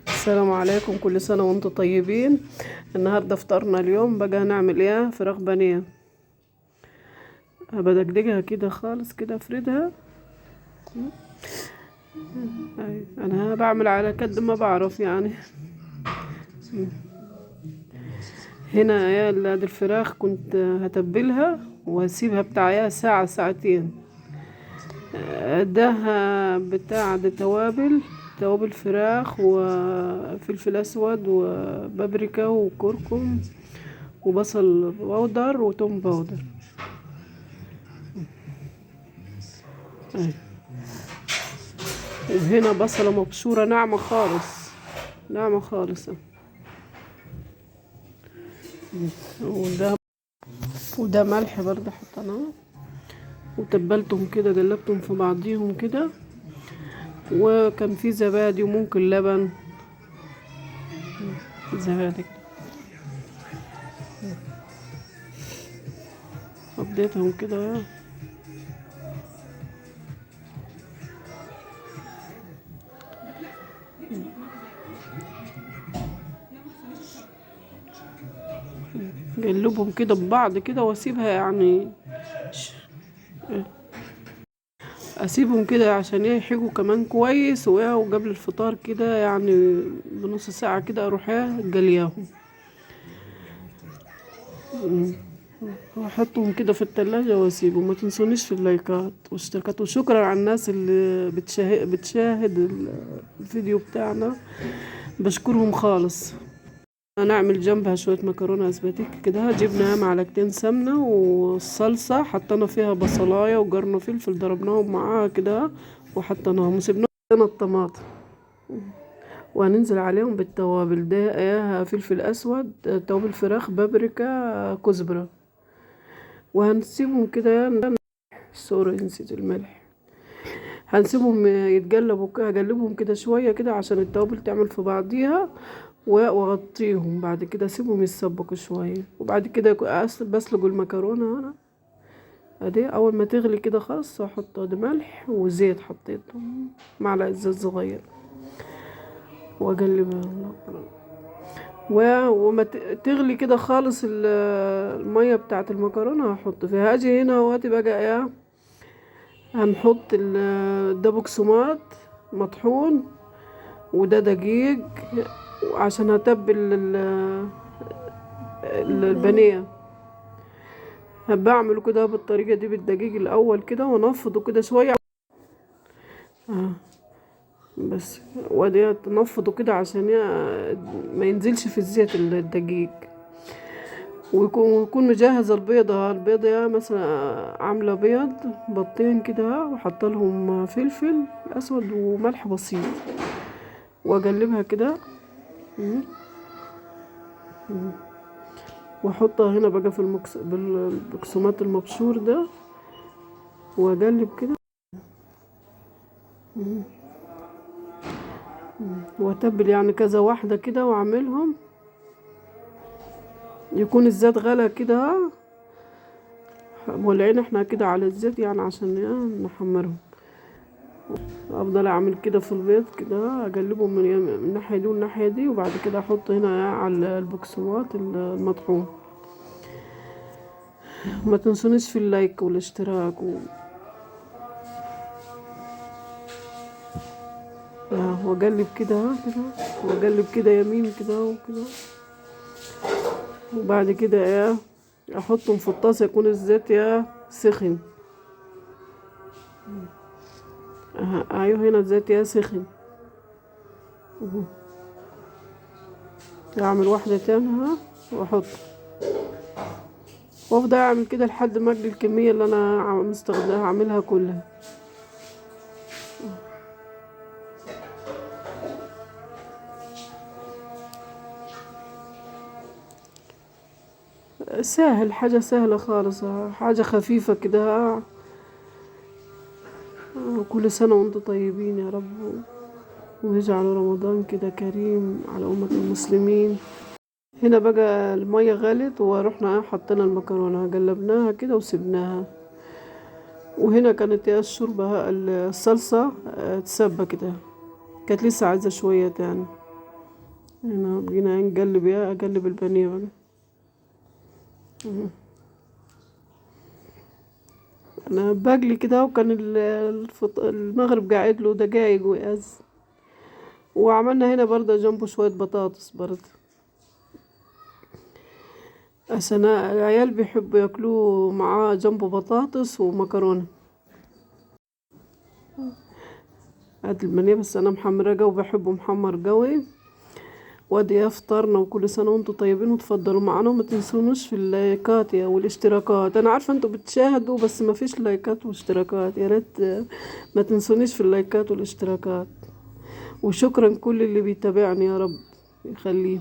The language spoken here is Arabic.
السلام عليكم، كل سنة وانتم طيبين. النهاردة فطرنا اليوم بقى هنعمل ايه؟ فراخ بانيه. بدقدقها كده خالص كده، افردها. انا بعمل على قد ما بعرف يعني. هنا يا دي الفراخ كنت هتبلها واسيبها بتاع ساعة ساعتين. اداها بتاع ده توابل فراخ وفلفل اسود وبابريكا وكركم وبصل بودر وتوم بودر. أهي. وهنا بصلة مبشورة ناعمة خالص، ناعمة خالص. وده وده ملح برضه حطيناه، وتبلتهم كده، قلبتهم في بعضيهم كده. وكان في زبادي وممكن لبن. زبادي قضيتهم كده. قلبهم كده ببعض كده واسيبها يعني اسيبهم كده عشان يحيقوا كمان كويس. وقبل الفطار كده يعني بنص ساعة كده اروح جلياهم واحطهم كده في التلاجة واسيبهم. ما تنسونيش في اللايكات والاشتراكات، وشكرا على الناس اللي بتشاهد الفيديو بتاعنا، بشكرهم خالص. هنعمل جنبها شوية مكرونة اسباتيك كده. جبنا معلقتين سمنة والصلصة، حطينا فيها بصلاية وقرن فلفل، ضربناهم معاها كده وحطيناهم وسبناهم. الطماطم وهننزل عليهم بالتوابل ده، اياها فلفل اسود، توابل فراخ، بابريكا، كزبرة. وهنسيبهم كده. سوري نسيت الملح. هنسيبهم يتقلبوا كده، هقلبهم كده شوية كده عشان التوابل تعمل في بعضيها. واغطيهم بعد كده، اسيبهم يتسبكوا شوية. وبعد كده بسلق المكرونة انا. ادي اول ما تغلي كده خلاص احط ملح وزيت، حطيته معلقة زيت صغير واقلبها. وما تغلي كده خالص المية بتاعت المكرونة هحط فيها. اجي هنا وقت بقى ايه، هنحط ده بقسماط مطحون، وده دقيق عشان هتبل البانيه. بعمله كده بالطريقة دي بالدقيق الأول كده، ونفضه كده شوية. آه. بس وادي تنفضه كده عشان ما ينزلش في الزيت الدقيق. ويكون مجهز البيضة يا مثلا عاملة بيض بيضتين كده، وحط لهم فلفل أسود وملح بسيط، وأقلبها كده. مم. واحطها هنا بقى في بالبقسماط المبشور ده، واقلب كده. واتبل يعني كذا واحدة كده واعملهم. يكون الزيت غلى كده، مولعين احنا كده على الزيت يعني عشان نحمرهم. افضل اعمل كده في البيض كده، اقلبهم من الناحية دي والناحية دي، وبعد كده احط هنا على البقسماط المطحون. ما تنسونيش في اللايك والاشتراك واقلب كده كده، واقلب كده يمين كده وكده. وبعد كده احطهم في الطاسة، يكون الزيت سخن. ايوه هنا الزيت سخن. اعمل واحدة تانية واحط، وافضل اعمل كده لحد ما اجلي الكمية اللي انا مستخدمها اعملها كلها. سهل، حاجة سهلة خالص، حاجة خفيفة كده. كل سنة وانتم طيبين يا رب، ويجعل رمضان كده كريم على أمة المسلمين. هنا بقى المية غلت ورحنا حطينا المكرونة، قلبناها كده وسبناها. وهنا كانت الشوربة الصلصة تسبة كده، كانت لسه عايزة شوية تاني. هنا بقينا نقلب، اقلب البانيه بقى. انا بقلي كده، وكان المغرب قاعد له دقايق ويأذن. وعملنا هنا برضه جنبه شوية بطاطس برضه، عشان العيال بيحبوا ياكلوه معاه جنبه بطاطس ومكرونة. هاد البانيه بس انا محمرة قوي، بحبه محمر قوي. وادي افطرنا، وكل سنة وانتم طيبين، وتفضلوا معنا، وما تنسونوش في اللايكات والاشتراكات. انا عارفة انتوا بتشاهدوا بس ما فيش لايكات واشتراكات، يا ريت ما تنسونيش في اللايكات والاشتراكات. وشكرا كل اللي بيتابعني، يا رب يخليه.